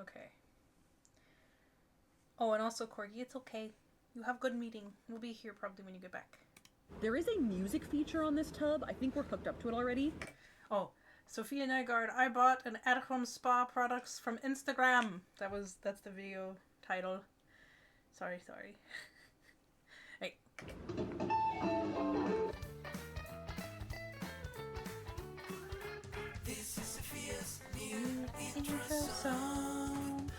Okay. Oh, and also, Corgi, it's okay. You have good meeting. We'll be here probably when you get back. There is a music feature on this tub. I think we're hooked up to it already. Oh, Safiya Nygaard, I bought an at-home spa products from Instagram. That's the video title. Sorry. Hey. This is Safiya's new intro song.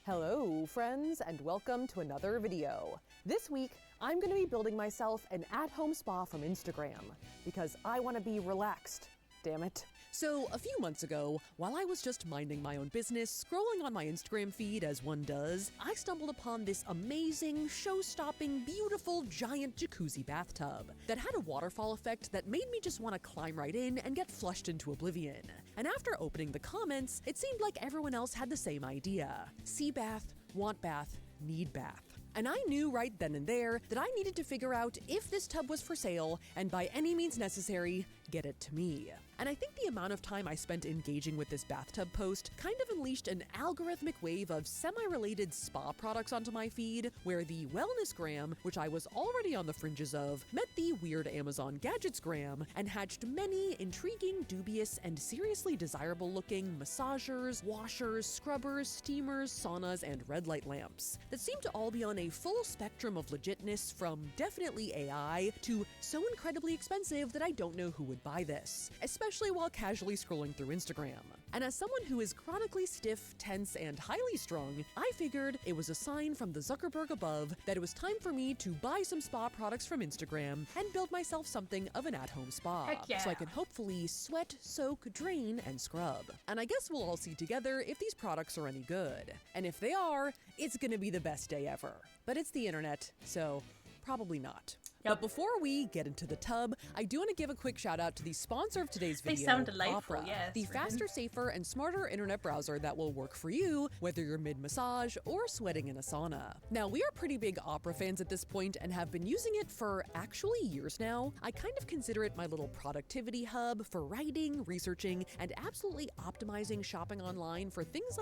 Hello, friends, and welcome to another video. This week, I'm going to be building myself an at-home spa from Instagram because I want to be relaxed. Damn it. So, a few months ago, while I was just minding my own business, scrolling on my Instagram feed as one does, I stumbled upon this amazing, show-stopping, beautiful, giant jacuzzi bathtub that had a waterfall effect that made me just want to climb right in and get flushed into oblivion. And after opening the comments, it seemed like everyone else had the same idea. See bath, want bath, need bath. And I knew right then and there that I needed to figure out if this tub was for sale, and by any means necessary, get it to me. And I think the amount of time I spent engaging with this bathtub post kind of unleashed an algorithmic wave of semi-related spa products onto my feed, where the wellness gram, which I was already on the fringes of, met the weird Amazon gadgets gram, and hatched many intriguing, dubious, and seriously desirable looking massagers, washers, scrubbers, steamers, saunas, and red light lamps that seem to all be on a full spectrum of legitness, from definitely AI to so incredibly expensive that I don't know who would buy this, especially while casually scrolling through Instagram. And as someone who is chronically stiff, tense, and highly strung, I figured it was a sign from the Zuckerberg above that it was time for me to buy some spa products from Instagram and build myself something of an at-home spa. Heck yeah. So I can hopefully sweat, soak, drain, and scrub. And I guess we'll all see together if these products are any good. And if they are, it's gonna be the best day ever. But it's the internet, so probably not. Yep. But before we get into the tub, I do want to give a quick shout out to the sponsor of today's video, They sound delightful, Opera, yes. the faster, safer, and smarter internet browser that will work for you, whether you're mid-massage or sweating in a sauna. Now, we are pretty big Opera fans at this point and have been using it for actually years now. I kind of consider it my little productivity hub for writing, researching, and absolutely optimizing shopping online for things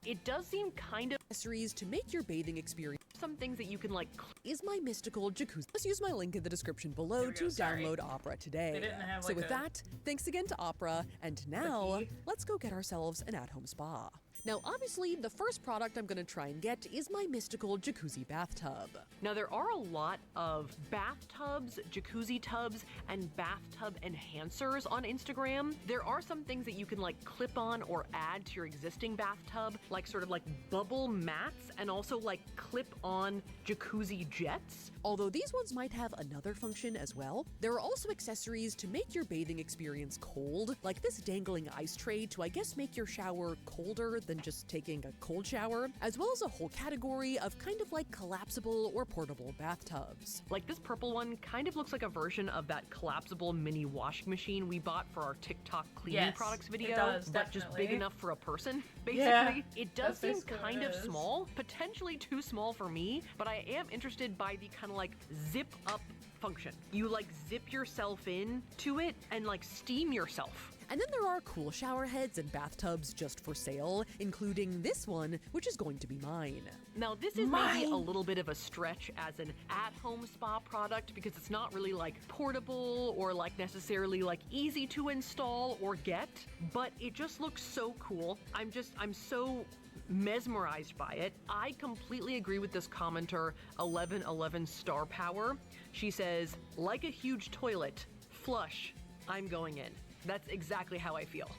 It does seem kind of accessories to make your bathing experience some things that you can like is my mystical jacuzzi. Just use my link in the description below There we to go, sorry. download Opera today. They didn't have, So like, with a that, thanks again to Opera, and now cookie. let's go get ourselves an at-home spa. Now, obviously, the first product I'm gonna try and get is my mystical jacuzzi bathtub. Now, there are a lot of bathtubs, jacuzzi tubs, and bathtub enhancers on Instagram. There are some things that you can like clip on or add to your existing bathtub, like sort of like bubble mats, and also like clip on jacuzzi jets. Although these ones might have another function as well, there are also accessories to make your bathing experience cold, like this dangling ice tray to, I guess, make your shower colder than just taking a cold shower, as well as a whole category of kind of like collapsible or portable bathtubs. Like this purple one kind of looks like a version of that collapsible mini washing machine we bought for our TikTok cleaning Yes, products it video, does, but just big definitely. enough for a person, basically. Yeah, It does that's seem basically what kind it of is. small, potentially too small for me, but I am interested by the kind of like zip up function. You like zip yourself in to it and like steam yourself. And then there are cool shower heads and bathtubs just for sale, including this one, which is going to be mine. Now, this is maybe a Mine. little bit of a stretch as an at-home spa product because it's not really like portable or like necessarily like easy to install or get, but it just looks so cool. I'm so mesmerized by it. I completely agree with this commenter, 1111 Star Power. She says, like a huge toilet, flush, I'm going in. That's exactly how I feel.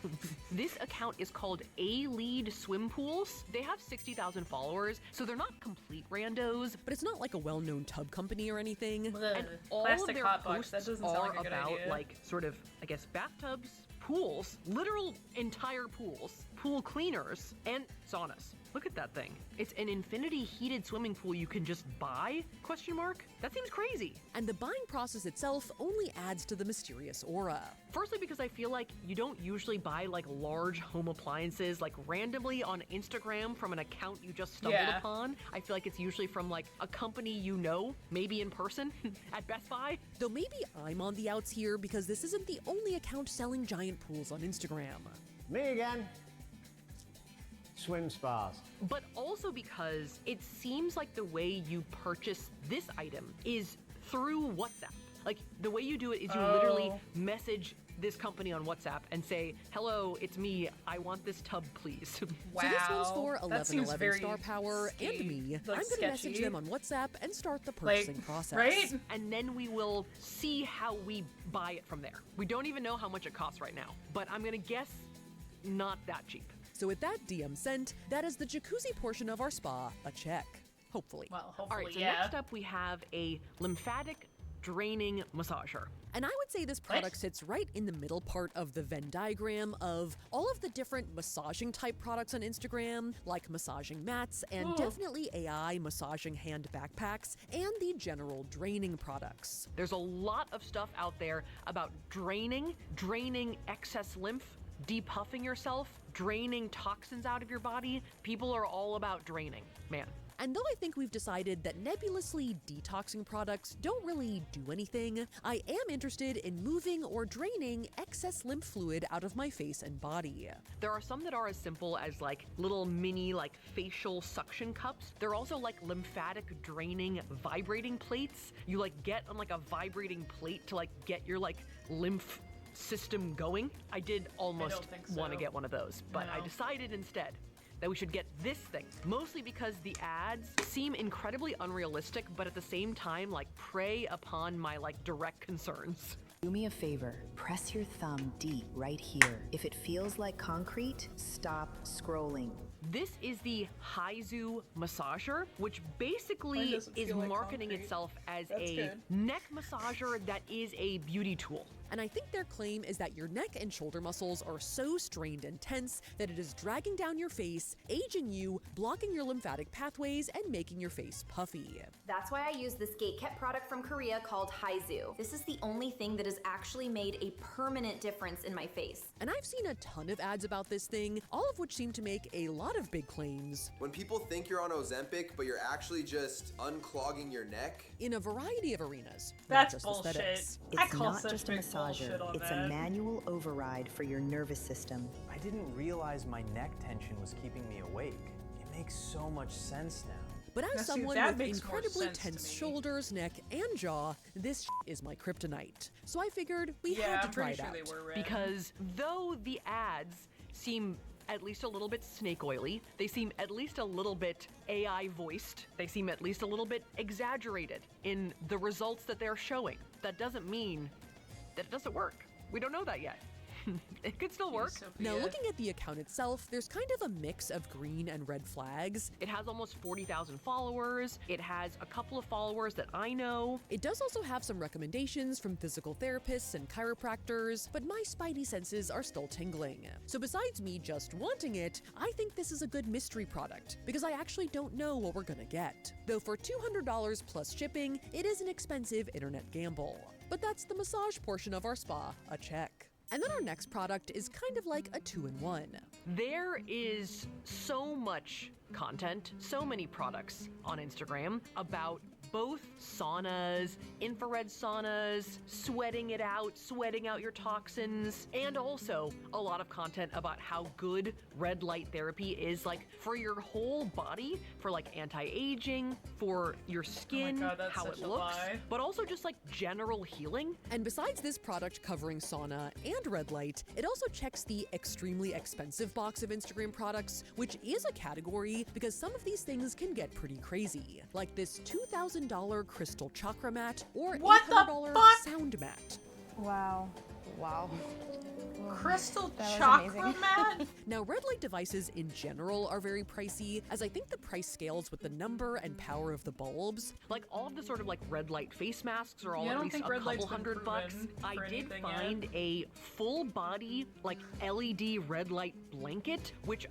This account is called A-Lead Swim Pools. They have 60,000 followers, so they're not complete randos, But it's not like a well-known tub company or anything. The and all of plastic their hot box, posts that doesn't sound are like a good about idea. like sort of, I guess, bathtubs, pools, literal entire pools, pool cleaners, and saunas. Look at that thing. It's an infinity heated swimming pool you can just buy? Question mark? That seems crazy. And the buying process itself only adds to the mysterious aura. Firstly, because I feel like you don't usually buy like large home appliances like randomly on Instagram from an account you just stumbled Yeah. upon. I feel like it's usually from like a company you know, maybe in person at Best Buy. Though maybe I'm on the outs here because this isn't the only account selling giant pools on Instagram. Me again. swim spas. But also because it seems like the way you purchase this item is through WhatsApp. Like, the way you do it is you literally message this company on WhatsApp and say, hello, it's me, I want this tub, please. Wow. So this one's for That seems 1111 very Star Power and me. like, I'm going to message sketchy. them on WhatsApp and start the purchasing process. Right? And then we will see how we buy it from there. We don't even know how much it costs right now, but I'm gonna guess not that cheap. So with that DM sent, that is the jacuzzi portion of our spa a check. Hopefully. Well, All hopefully, right, so yeah. next up we have a lymphatic draining massager. And I would say this product sits right in the middle part of the Venn diagram of all of the different massaging type products on Instagram, like massaging mats and definitely AI massaging hand backpacks and the general draining products. There's a lot of stuff out there about draining excess lymph, depuffing yourself, draining toxins out of your body. People are all about draining, man. And though I think we've decided that nebulously detoxing products don't really do anything, I am interested in moving or draining excess lymph fluid out of my face and body. There are some that are as simple as like little mini like facial suction cups. They're also like lymphatic draining vibrating plates. You like get on like a vibrating plate to like get your like lymph system going. I did almost want to get one of those, but I decided instead that we should get this thing, mostly because the ads seem incredibly unrealistic, but at the same time like prey upon my like direct concerns. Do me a favor, press your thumb deep right here. If it feels like concrete, stop scrolling. This is the Haizu massager, which basically does it is feel like marketing concrete? itself as That's a good. neck massager that is a beauty tool. And I think their claim is that your neck and shoulder muscles are so strained and tense that it is dragging down your face, aging you, blocking your lymphatic pathways, and making your face puffy. That's why I use this gate-kept product from Korea called Haizu. This is the only thing that has actually made a permanent difference in my face. And I've seen a ton of ads about this thing, all of which seem to make a lot of big claims. When people think you're on Ozempic, but you're actually just unclogging your neck. In a variety of arenas. That's not just bullshit. aesthetics. It's I call not such just a big massager, bullshit on it's that. a manual override for your nervous system. I didn't realize my neck tension was keeping me awake. It makes so much sense now. But Now, as see, someone that with makes more incredibly sense to tense me. shoulders, neck, and jaw, this is my kryptonite. So I figured we Yeah, had to I'm try pretty it sure out. they were red. Because though the ads seem at least a little bit snake oily, they seem at least a little bit AI voiced, they seem at least a little bit exaggerated in the results that they're showing. That doesn't mean that it doesn't work. We don't know that yet. It could still work. Now, looking at the account itself, there's kind of a mix of green and red flags. It has almost 40,000 followers. It has a couple of followers that I know. It does also have some recommendations from physical therapists and chiropractors, but my spidey senses are still tingling. So besides me just wanting it, I think this is a good mystery product, because I actually don't know what we're gonna get. Though for $200 plus shipping, it is an expensive internet gamble. But that's the massage portion of our spa, a check. And then our next product is kind of like a 2-in-1. There is so much content, so many products on Instagram about both saunas, infrared saunas, sweating it out, sweating out your toxins, and also a lot of content about how good red light therapy is like for your whole body, for like anti-aging, for your skin, God, that's how such it a looks, lie. but also just like general healing. And besides this product covering sauna and red light, it also checks the extremely expensive box of Instagram products, which is a category because some of these things can get pretty crazy. Like this $2,000 crystal chakra mat or What the $800 fuck? sound mat. Wow. Wow. Crystal That was chakra amazing. mat? Now, red light devices in general are very pricey, as I think the price scales with the number and power of the bulbs. Like all of the sort of like red light face masks are all Yeah, I at don't least think a red light's couple been $100 bucks. proven I for did anything yet. find a full body like LED red light blanket, which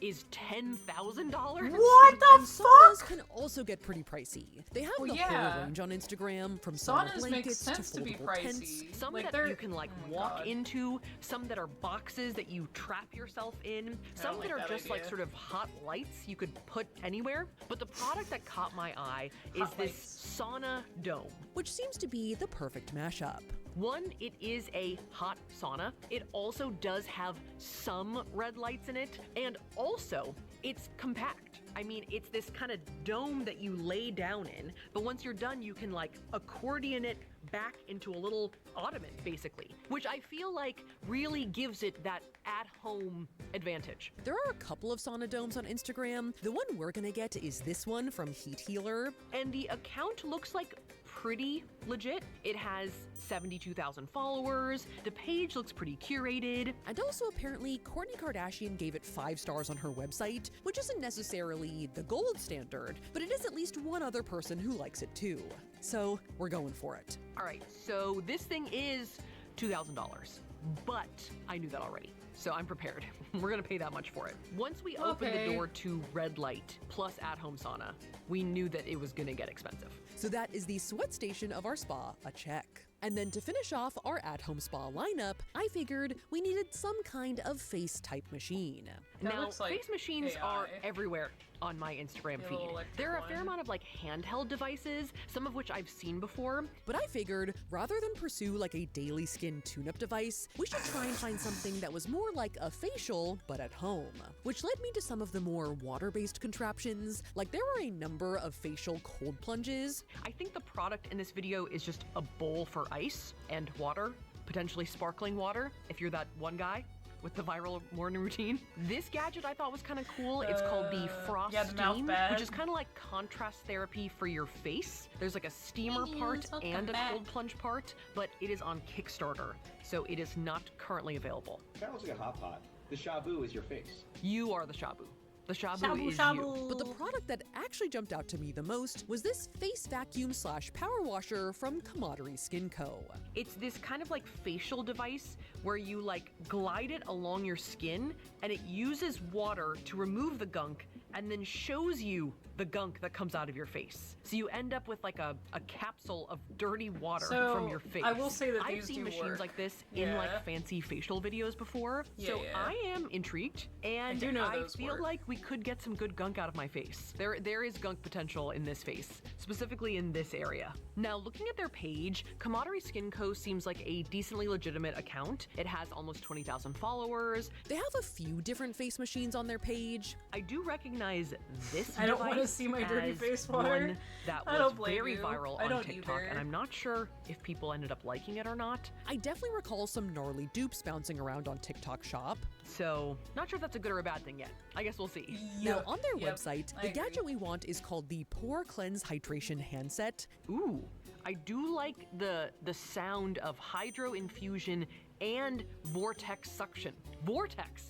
is $10,000. What the And saunas fuck? can also get pretty pricey. They have Well, the yeah. whole range on Instagram, from sauna Saunas make blankets to sense to be foldable tents. pricey. Some Like, that they're- you can like oh my walk God. into, some that are boxes that you trap yourself in, some like that are that just like idea. sort of hot lights you could put anywhere. But the product that caught my eye is Hot this lights. sauna dome. Which seems to be the perfect mashup. One, it is a hot sauna. It also does have some red lights in it, and also it's compact. I mean, it's this kind of dome that you lay down in, but once you're done, you can like accordion it back into a little ottoman, basically, which I feel like really gives it that at-home advantage. There are a couple of sauna domes on Instagram. The one we're gonna get is this one from Heat Healer. And the account looks like pretty legit. It has 72,000 followers. The page looks pretty curated. And also apparently Kourtney Kardashian gave it 5 stars on her website, which isn't necessarily the gold standard, but it is at least one other person who likes it too. So we're going for it. All right, so this thing is $2,000, but I knew that already. So I'm prepared. We're gonna pay that much for it. Once we opened the door to red light plus at-home sauna, we knew that it was gonna get expensive. So that is the sweat station of our spa, a check. And then to finish off our at-home spa lineup, I figured we needed some kind of face type machine. That Now, looks like face machines AI. are everywhere on my Instagram The feed. little electric There are a fair one. amount of like handheld devices, some of which I've seen before. But I figured rather than pursue like a daily skin tune-up device, we should try and find something that was more like a facial, but at home. Which led me to some of the more water-based contraptions. Like there were a number of facial cold plunges. I think the product in this video is just a bowl for ice and water, potentially sparkling water, if you're that one guy with the viral morning routine. This gadget I thought was kind of cool. It's called the Frost yeah, the mouth Steam, bag. which is kind of like contrast therapy for your face. There's like a steamer part and a cold plunge part, but it is on Kickstarter, so it is not currently available. That looks like a hot pot. The shabu is your face. You are the shabu. The shabu, Shabu is shabu. you. But the product that actually jumped out to me the most was this face vacuum / power washer from Camaraderie Skin Co. It's this kind of like facial device where you like glide it along your skin and it uses water to remove the gunk and then shows you the gunk that comes out of your face. So you end up with like a capsule of dirty water So, from your face. I will say that I've these seen do machines work. like this in Yeah. like fancy facial videos before. So Yeah. I am intrigued, and do know I those feel work. like we could get some good gunk out of my face. There is gunk potential in this face, specifically in this area. Now, looking at their page, Camaraderie Skin Co. seems like a decently legitimate account. It has almost 20,000 followers. They have a few different face machines on their page. I do recognize this I don't wanna device see my dirty as face water. one that I was don't blame very you. viral I on don't TikTok, either. and I'm not sure if people ended up liking it or not. I definitely recall some gnarly dupes bouncing around on TikTok Shop. So, not sure if that's a good or a bad thing yet. I guess we'll see. Now, on their Yep, website, I the agree. gadget we want is called the Pore Cleanse Hydration Handset. Ooh, I do like the sound of hydro infusion and vortex suction. Vortex.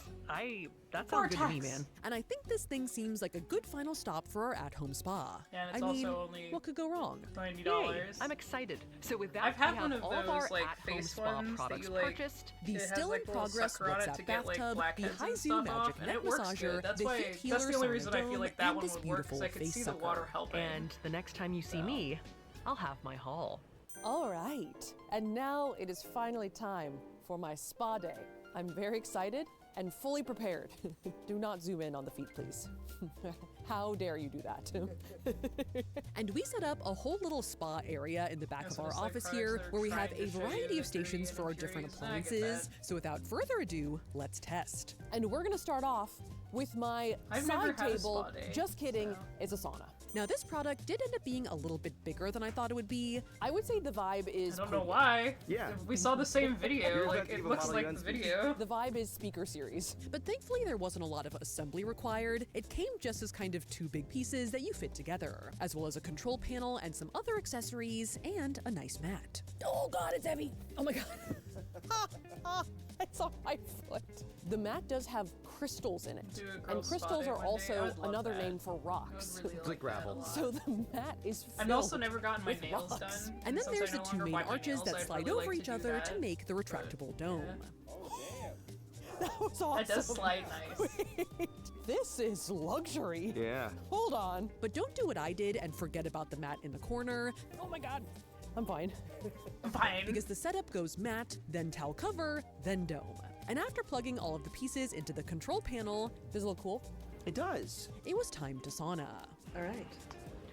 That sounds good to me, Vortex. man. And I think this thing seems like a good final stop for our at-home spa. Yeah, and it's I mean, also only what could go wrong? $90. Yay, I'm excited. So with that, I've had we one have of all of our those, like, at-home face spa ones that products you, like, purchased. The It has, still like, in little progress sucker on it WhatsApp to get, like, bathtub, black the heads and Haizu stuff Magic off, and Neck it works Massager, good. That's the why. Heat That's Healer the only reason I Sauna feel like Dome, that and one this would work, because I beautiful could see face the water sucker. helping. And the next time you see me, I'll have my haul. All right, and now it is finally time for my spa day. I'm very excited and fully prepared. Do not zoom in on the feet, please. How dare you do that? And we set up a whole little spa area in the back of so our it's like office products here that are where we have trying a to show you variety that of they're stations dirty for our and different curious. I get appliances. that. So without further ado, let's test. And we're gonna start off with my I've never side had a table. spa day, Just kidding, so. it's a sauna. Now this product did end up being a little bit bigger than I thought it would be. I would say the vibe is I don't know premium. why. Yeah. We saw the same video. Here's Like, that it evil looks model like you the unspeak. video. The vibe is speaker series. But thankfully there wasn't a lot of assembly required. It came just as kind of 2 big pieces that you fit together, as well as a control panel and some other accessories and a nice mat. Oh god, it's heavy! Oh my god. It's on my foot. The mat does have crystals in it. Do a And girl spa crystals day are one day. I also would love another that. name for I would rocks. really like gravel. that a lot. So the mat is filled I've also never gotten my with nails rocks. done. And then since there's I the no 2 longer main bite my arches nails, that I'd slide really like over to each do other that, to make the but, retractable dome. yeah. That was awesome. That does slide nice. Wait, this is luxury. Yeah. Hold on. But don't do what I did and forget about the mat in the corner. Oh my god. I'm fine. Fine. Because the setup goes mat, then towel cover, then dome. And after plugging all of the pieces into the control panel, does it look cool? It does. It was time to sauna. All right,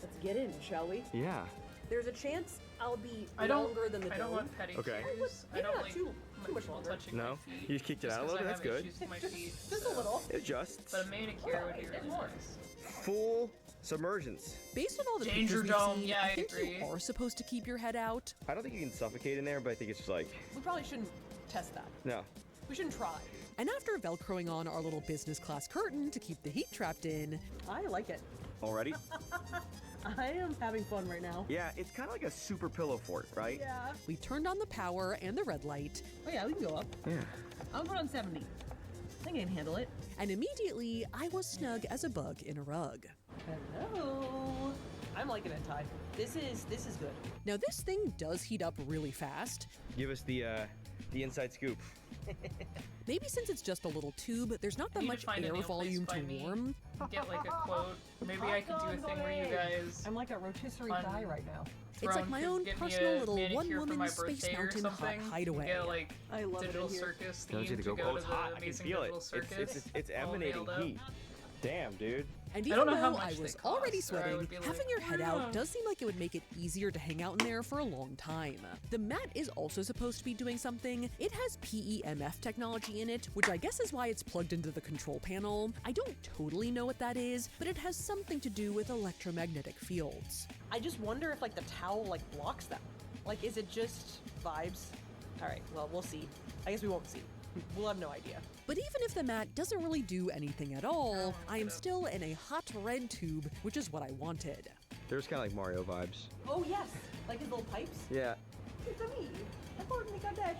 let's get in, shall we? Yeah. There's a chance I'll be I don't, longer than the I don't dome. want petty Okay. cues. I Maybe don't not like too much people longer. touching No? my feet. You just kicked it just out a 'cause little I bit? That's have good. issues with my feet. Just so- a little. It adjusts. But a manicure would be really nice. Full submersions. Based on all the Danger pictures we've dome, seen, yeah, I I think agree. you are supposed to keep your head out. I don't think you can suffocate in there, but I think it's just like, We probably shouldn't test that. no. We shouldn't try. And after velcroing on our little business class curtain to keep the heat trapped in, I like it. Already? I am having fun right now. Yeah, it's kind of like a super pillow fort, right? Yeah. We turned on the power and the red light. Oh yeah, we can go up. Yeah. I'll put on 70. I think I can handle it. And immediately, I was snug as a bug in a rug. Hello. I'm liking it, Ty. This is good. Now this thing does heat up really fast. Give us the inside scoop. Maybe since it's just a little tube, there's not that Need to much find a air nail volume place to by me. warm. Get like a quote. Maybe I could do a thing where you guys. I'm like a rotisserie on guy right now. It's Throne like my could own get me personal a little manicure for my one-woman Space birthday or Mountain hot something. hideaway. Get like I love digital it in here. circus Don't theme you to to go go? to It's the hot. I can amazing feel it. digital circus. It's all emanating nailed up. heat. Damn, dude. And I even don't know how though much I they was cost, already or I sweating, would be like, having your head out "Yeah." does seem like it would make it easier to hang out in there for a long time. The mat is also supposed to be doing something. It has PEMF technology in it, which I guess is why it's plugged into the control panel. I don't totally know what that is, but it has something to do with electromagnetic fields. I just wonder if like the towel like blocks them. Like, is it just vibes? All right, well, we'll see. I guess we won't see. We'll have no idea. But even if the mat doesn't really do anything at all, I am still in a hot red tube, which is what I wanted. There's kind of like Mario vibes. Oh yes, like his little pipes. Yeah. It's me, Kourtney Kardashian.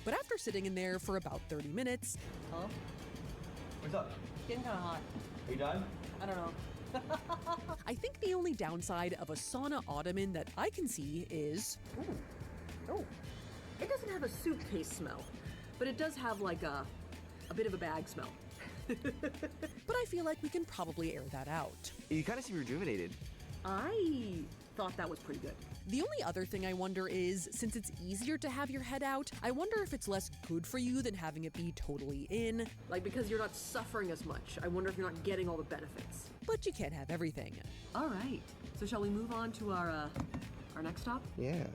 But after sitting in there for about 30 minutes, hello? What's up? It's getting kind of hot. Are you done? I don't know. I think the only downside of a sauna ottoman that I can see is, oh, it doesn't have a suitcase smell, but it does have like a bit of a bag smell. But I feel like we can probably air that out. You kind of seem rejuvenated. I thought that was pretty good. The only other thing I wonder is, since it's easier to have your head out, I wonder if it's less good for you than having it be totally in. Like, because you're not suffering as much, I wonder if you're not getting all the benefits. But you can't have everything. All right, so shall we move on to our next stop? Yeah.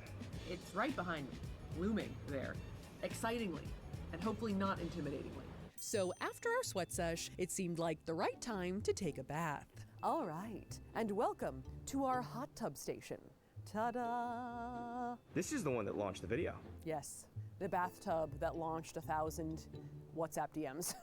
It's right behind me, looming there, excitingly, and hopefully not intimidatingly. So after our sweat sesh, it seemed like the right time to take a bath. All right, and welcome to our hot tub station. Ta-da! This is the one that launched the video. Yes, the bathtub that launched 1,000 WhatsApp DMs.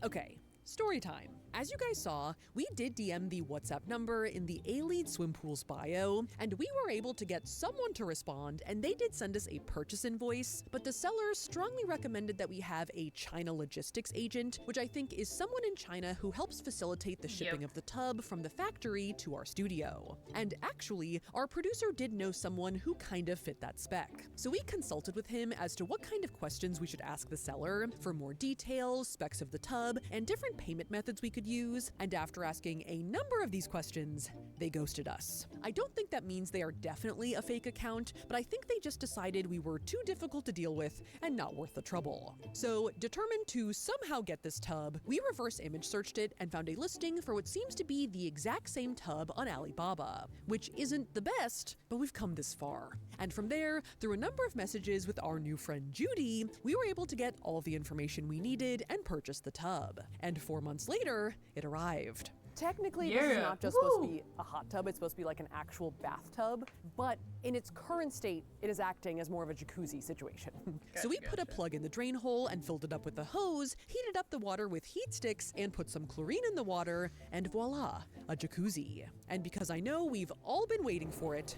Okay, story time. As you guys saw, we did DM the WhatsApp number in the A-Lead Swim Pool's bio, and we were able to get someone to respond, and they did send us a purchase invoice, but the seller strongly recommended that we have a China logistics agent, which I think is someone in China who helps facilitate the shipping of the tub from the factory to our studio. And actually, our producer did know someone who kind of fit that spec. So we consulted with him as to what kind of questions we should ask the seller for more details, specs of the tub, and different payment methods we could use, and after asking a number of these questions, they ghosted us. I don't think that means they are definitely a fake account, but I think they just decided we were too difficult to deal with and not worth the trouble. So, determined to somehow get this tub, we reverse image searched it and found a listing for what seems to be the exact same tub on Alibaba, which isn't the best, but we've come this far. And from there, through a number of messages with our new friend Judy, we were able to get all the information we needed and purchase the tub. And 4 months later, it arrived. Technically, this is not just supposed to be a hot tub, it's supposed to be like an actual bathtub, but in its current state, it is acting as more of a jacuzzi situation. So we put a plug in the drain hole and filled it up with a hose, heated up the water with heat sticks, and put some chlorine in the water, and voila, a jacuzzi. And because I know we've all been waiting for it,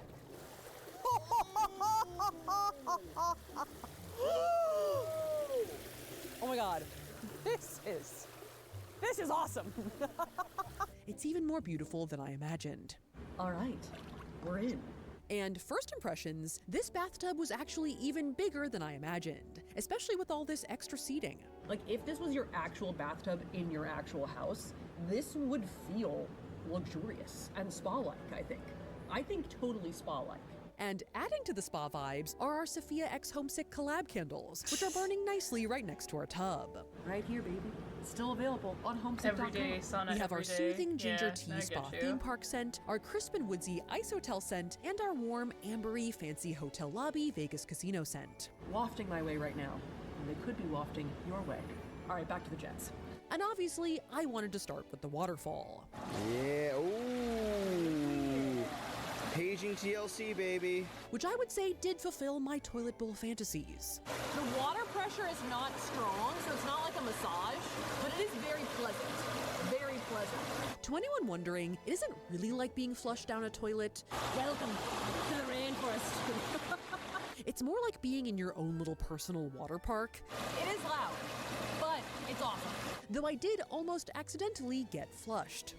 oh my god, this is awesome. It's even more beautiful than I imagined. All right, we're in. And first impressions, this bathtub was actually even bigger than I imagined, especially with all this extra seating. Like, if this was your actual bathtub in your actual house, this would feel luxurious and spa-like, I think. I think totally spa-like. And adding to the spa vibes are our Safiya X Homesick collab candles, which are burning nicely right next to our tub. Right here, baby. Still available on homesick.com. Everyday sauna. We have our every day. soothing ginger Yeah, I tea spa get you. theme park scent, our crisp and woodsy ice hotel scent, and our warm, ambery, fancy hotel lobby Vegas casino scent. Wafting my way right now, and they could be wafting your way. All right, back to the jets. And obviously, I wanted to start with the waterfall. Yeah, ooh. Paging TLC, baby. Which I would say did fulfill my toilet bowl fantasies. The water pressure is not strong, so it's not like a massage, but it is very pleasant. Very pleasant. To anyone wondering, it isn't really like being flushed down a toilet. Welcome to the rainforest. It's more like being in your own little personal water park. It is loud, but it's awesome. Though I did almost accidentally get flushed.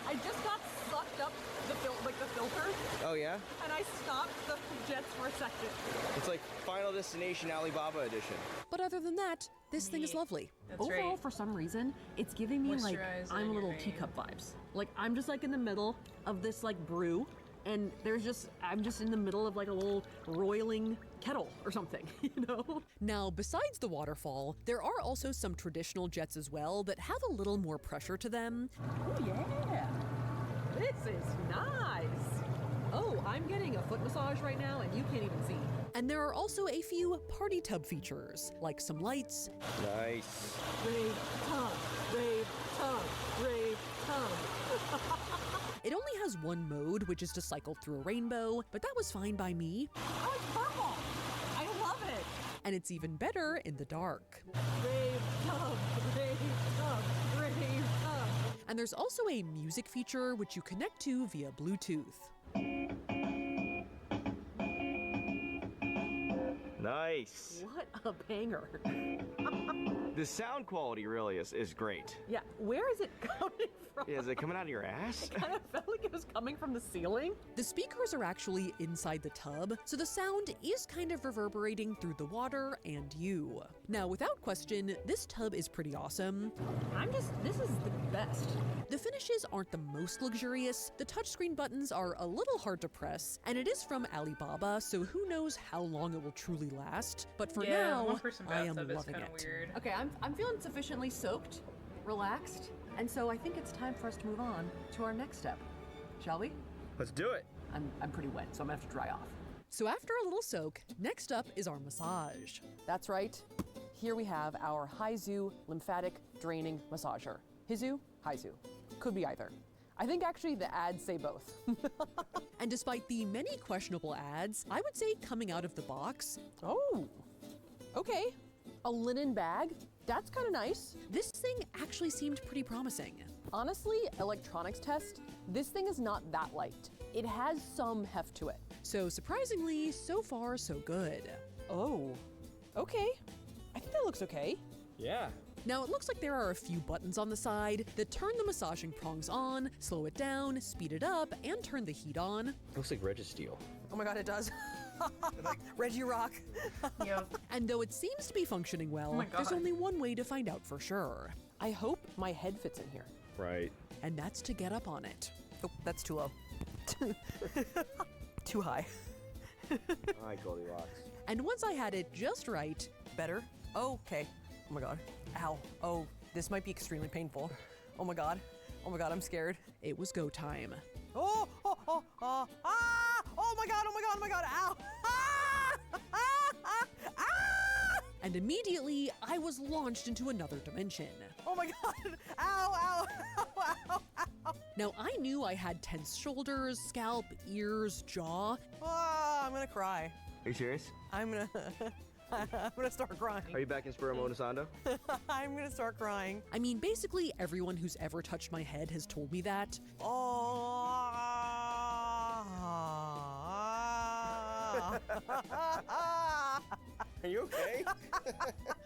I just got sucked up the filter, Oh, yeah? and I stopped the jets for a second. It's like Final Destination Alibaba edition. But other than that, this thing is lovely. That's Overall, right. for some reason, it's giving me like Moisturizer I'm a in your little vein. teacup vibes. Like I'm just like in the middle of this like brew, and I'm just in the middle of like a little roiling kettle or something, you know? Now, besides the waterfall, there are also some traditional jets as well that have a little more pressure to them. Oh yeah, this is nice. Oh, I'm getting a foot massage right now, and you can't even see. And there are also a few party tub features, like some lights, Nice. Rave tub, rave tub, rave tub. It only has one mode, which is to cycle through a rainbow, but that was fine by me. Oh, it's purple. I love it. And it's even better in the dark. Rave tub, rave tub, rave tub. And there's also a music feature which you connect to via Bluetooth. Nice. What a banger. The sound quality really is great. Yeah, where is it coming from? Yeah, is it coming out of your ass? Kind of felt like it was coming from the ceiling. The speakers are actually inside the tub, so the sound is kind of reverberating through the water and you. Now, without question, this tub is pretty awesome. This is the best. The finishes aren't the most luxurious, the touchscreen buttons are a little hard to press, and it is from Alibaba, so who knows how long it will truly last. But for Yeah, now, one-person I am bathtub is loving kind it. of weird. Okay, I'm feeling sufficiently soaked, relaxed, and so I think it's time for us to move on to our next step. Shall we? Let's do it. I'm pretty wet, so I'm gonna have to dry off. So after a little soak, next up is our massage. That's right. Here we have our Haizu lymphatic draining massager. Hizu, Haizu. Could be either. I think actually the ads say both. And despite the many questionable ads, I would say coming out of the box, oh, okay. A linen bag, that's kind of nice. This thing actually seemed pretty promising. Honestly, electronics test, this thing is not that light. It has some heft to it. So surprisingly, so far so good. Oh, okay. I think that looks okay. Yeah. Now it looks like there are a few buttons on the side that turn the massaging prongs on, slow it down, speed it up, and turn the heat on. Looks like Registeel. Oh my god, it does. Reggie Rock. Yep. And though it seems to be functioning well, Oh my there's God. only one way to find out for sure. I hope my head fits in here. Right. And that's to get up on it. Oh, that's too low. Too high. Hi, Goldilocks. And once I had it just right, better. Oh, okay. Oh my god. Ow. Oh, this might be extremely painful. Oh my god. Oh my god, I'm scared. It was go time. Oh, oh, oh, ah, oh my god, oh my god, oh my god, ow. And immediately, I was launched into another dimension. Oh my god, ow, ow, ow, ow, ow. Now, I knew I had tense shoulders, scalp, ears, jaw. I'm gonna cry. Are you serious? I'm gonna start crying. Are you back in Spuramo Sando? I'm gonna start crying. I mean, basically everyone who's ever touched my head has told me that. Are you okay?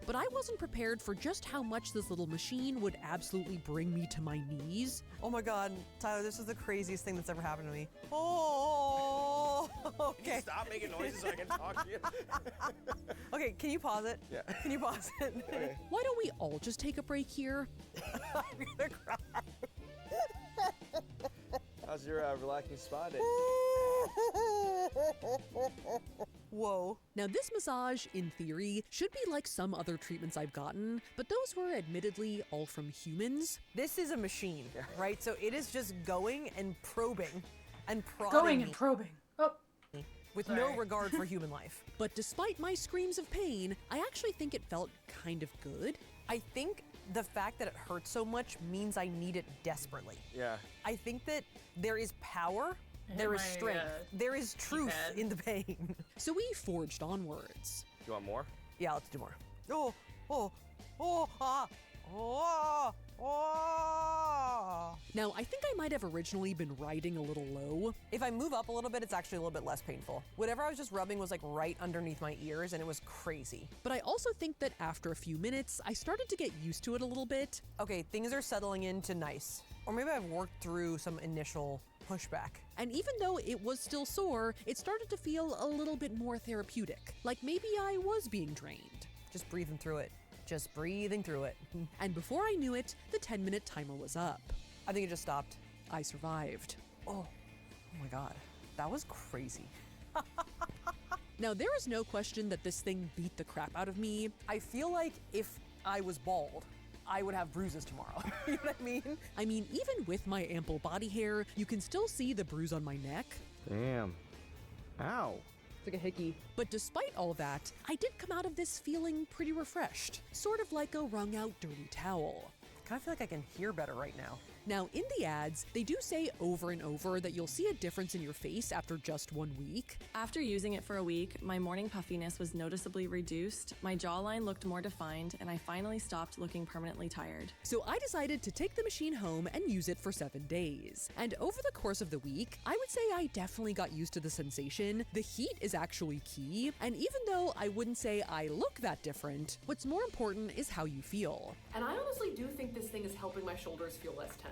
But I wasn't prepared for just how much this little machine would absolutely bring me to my knees. Oh my god, Tyler, this is the craziest thing that's ever happened to me. Oh, okay. Stop making noises so I can talk to you. Okay, can you pause it? Yeah. Can you pause it? Okay. Why don't we all just take a break here? I'm gonna cry. How's your relaxing spa day? Whoa. Now this massage, in theory, should be like some other treatments I've gotten, but those were admittedly all from humans. This is a machine, right? So it is just going and probing and prodding Going me and probing. Oh. with Sorry. no regard for human life. But despite my screams of pain, I actually think it felt kind of good. I think the fact that it hurts so much means I need it desperately. Yeah. I think that there is power, there is strength, there is truth in the pain. So we forged onwards. You want more? Yeah, let's do more. Oh, oh, oh, ah, oh, oh. Now, I think I might have originally been riding a little low. If I move up a little bit, it's actually a little bit less painful. Whatever I was just rubbing was like right underneath my ears and it was crazy. But I also think that after a few minutes, I started to get used to it a little bit. Okay, things are settling into nice. Or maybe I've worked through some initial pushback. And even though it was still sore, it started to feel a little bit more therapeutic. Like maybe I was being drained. Just breathing through it. Just breathing through it. And before I knew it, the 10-minute timer was up. I think it just stopped. I survived. Oh my God, that was crazy. Now, there is no question that this thing beat the crap out of me. I feel like if I was bald, I would have bruises tomorrow. You know what I mean? I mean, even with my ample body hair, you can still see the bruise on my neck. Damn. Ow. It's like a hickey. But despite all that, I did come out of this feeling pretty refreshed, sort of like a wrung out dirty towel. I kind of feel like I can hear better right now. Now, in the ads, they do say over and over that you'll see a difference in your face after just 1 week. After using it for a week, my morning puffiness was noticeably reduced, my jawline looked more defined, and I finally stopped looking permanently tired. So I decided to take the machine home and use it for 7 days. And over the course of the week, I would say I definitely got used to the sensation. The heat is actually key, and even though I wouldn't say I look that different, what's more important is how you feel. And I honestly do think this thing is helping my shoulders feel less tense.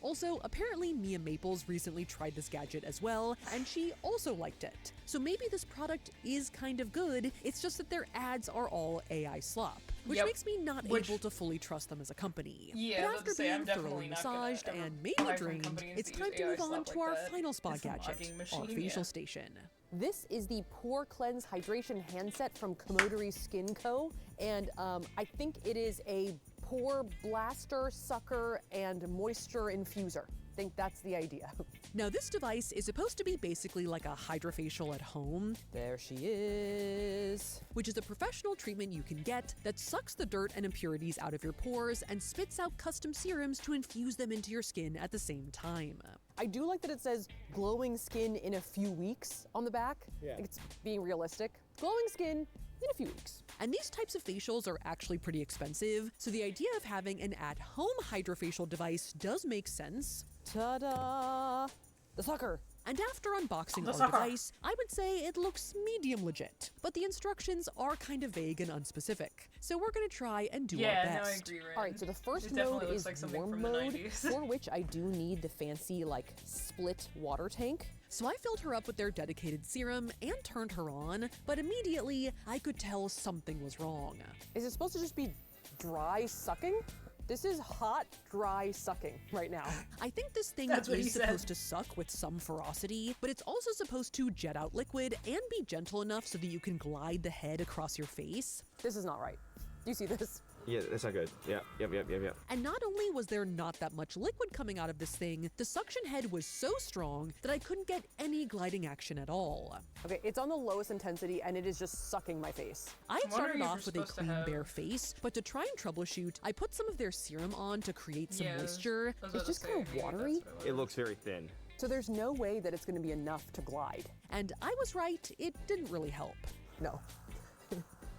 Also, apparently Mia Maples recently tried this gadget as well, and she also liked it. So maybe this product is kind of good, it's just that their ads are all AI slop, which makes me not able to fully trust them as a company. Yeah, but after being thoroughly massaged and maybe drained, it's time to move on to our final spa gadget, our facial station. This is the Pore Cleanse Hydration Handset from Komodori Skin Co. And I think it is a pore blaster, sucker, and moisture infuser. I think that's the idea. Now this device is supposed to be basically like a hydrofacial at home. There she is. Which is a professional treatment you can get that sucks the dirt and impurities out of your pores and spits out custom serums to infuse them into your skin at the same time. I do like that it says glowing skin in a few weeks on the back. Yeah. Like it's being realistic. Glowing skin in a few weeks. And these types of facials are actually pretty expensive, so the idea of having an at-home hydrofacial device does make sense. Ta-da! The sucker! And after unboxing our device, I would say it looks medium legit, but the instructions are kind of vague and unspecific. So we're gonna try and do our best. Yeah, no, I agree, Ren. All right, so the first It definitely mode looks is like something warm from the mode, 90s. for which I do need the fancy, like, split water tank. So I filled her up with their dedicated serum and turned her on, but immediately I could tell something was wrong. Is it supposed to just be dry sucking? This is hot, dry sucking right now. I think this thing That's what he is said. supposed to suck with some ferocity, but it's also supposed to jet out liquid and be gentle enough so that you can glide the head across your face. This is not right. Do you see this? Yeah, that's not good. Yeah, yep. And not only was there not that much liquid coming out of this thing, the suction head was so strong that I couldn't get any gliding action at all. Okay, it's on the lowest intensity and it is just sucking my face. I had I'm wondering started if off with you're a supposed to clean have- bare face, but to try and troubleshoot, I put some of their serum on to create some Yeah, moisture. It's just kind of watery. It looks very thin. So there's no way that it's gonna be enough to glide. And I was right, it didn't really help. No.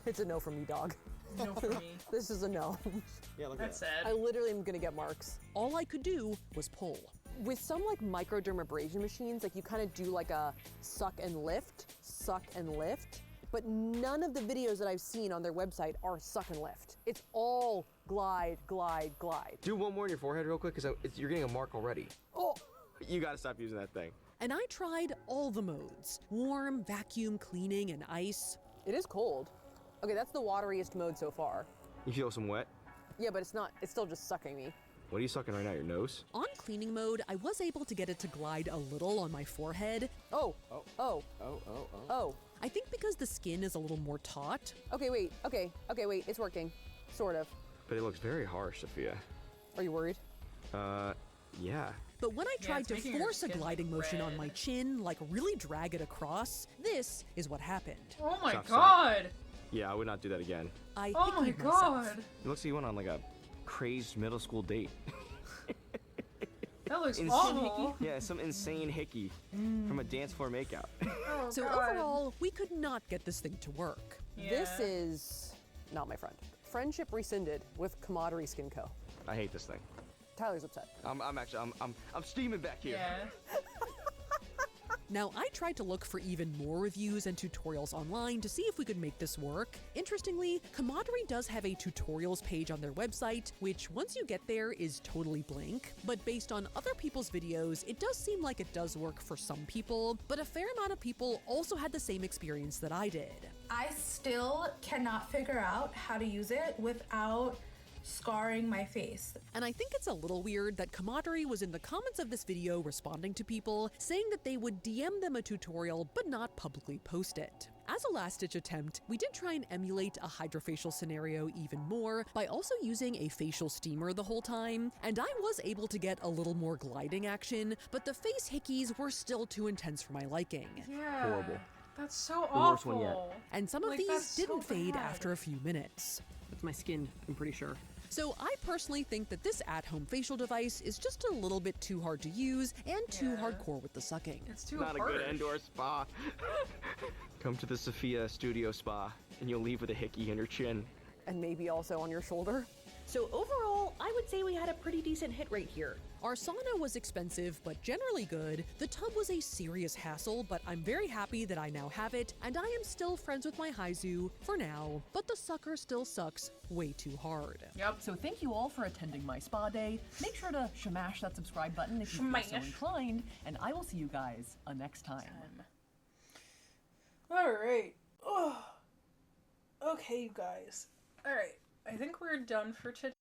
It's a no from me, dog. No for me. This is a no. Yeah, look That's at that. sad. I literally am gonna get marks. All I could do was pull. With some like microdermabrasion machines, like you kind of do like a suck and lift, but none of the videos that I've seen on their website are suck and lift. It's all glide, glide, glide. Do one more in your forehead real quick, because you're getting a mark already. Oh, You gotta stop using that thing. And I tried all the modes: warm, vacuum, cleaning, and ice. it is cold. Okay, that's the wateriest mode so far. You feel some wet? Yeah, but it's not, it's still just sucking me. What are you sucking right now, your nose? On cleaning mode, I was able to get it to glide a little on my forehead. Oh, Oh. oh, Oh. oh. I think because the skin is a little more taut. Okay, wait. Okay, wait. It's working. Sort of. But it looks very harsh, Safiya. Are you worried? Yeah. But when I tried to making your force a skin, gliding like, motion on red. my chin, like really drag it across, this is what happened. Oh my Stop, god! Yeah, I would not do that again. I Oh my hickied myself. god! It looks like you went on like a crazed middle school date. That looks Insane awful. hickey? Yeah, some insane hickey from a dance floor makeout. Oh, So god. overall, we could not get this thing to work. This Yeah. is not my friend. Friendship rescinded with Camaraderie Skin Co. I hate this thing. Tyler's upset. I'm steaming back here. Yeah. Now, I tried to look for even more reviews and tutorials online to see if we could make this work. Interestingly, Camaraderie does have a tutorials page on their website, which once you get there is totally blank. But based on other people's videos, it does seem like it does work for some people, but a fair amount of people also had the same experience that I did. I still cannot figure out how to use it without scarring my face. And I think it's a little weird that Camaraderie was in the comments of this video responding to people, saying that they would DM them a tutorial but not publicly post it. As a last-ditch attempt, we did try and emulate a hydrofacial scenario even more by also using a facial steamer the whole time, and I was able to get a little more gliding action, but the face hickeys were still too intense for my liking. Yeah. Horrible. That's so The worst awful. one yet. And some of Like, these that's so didn't fade bad. after a few minutes. That's my skin, I'm pretty sure. So I personally think that this at-home facial device is just a little bit too hard to use and too hardcore with the sucking. It's too Not harsh. a good indoor spa. Come to the Safiya Studio Spa, and you'll leave with a hickey on your chin. And maybe also on your shoulder. So overall, I would say we had a pretty decent hit rate here. Our sauna was expensive, but generally good. The tub was a serious hassle, but I'm very happy that I now have it, and I am still friends with my Haizu for now. But the sucker still sucks way too hard. Yep. So thank you all for attending my spa day. Make sure to smash that subscribe button if you feel so Smash. inclined, and I will see you guys next time. Alright. Oh. Okay, you guys. Alright. I think we're done for today.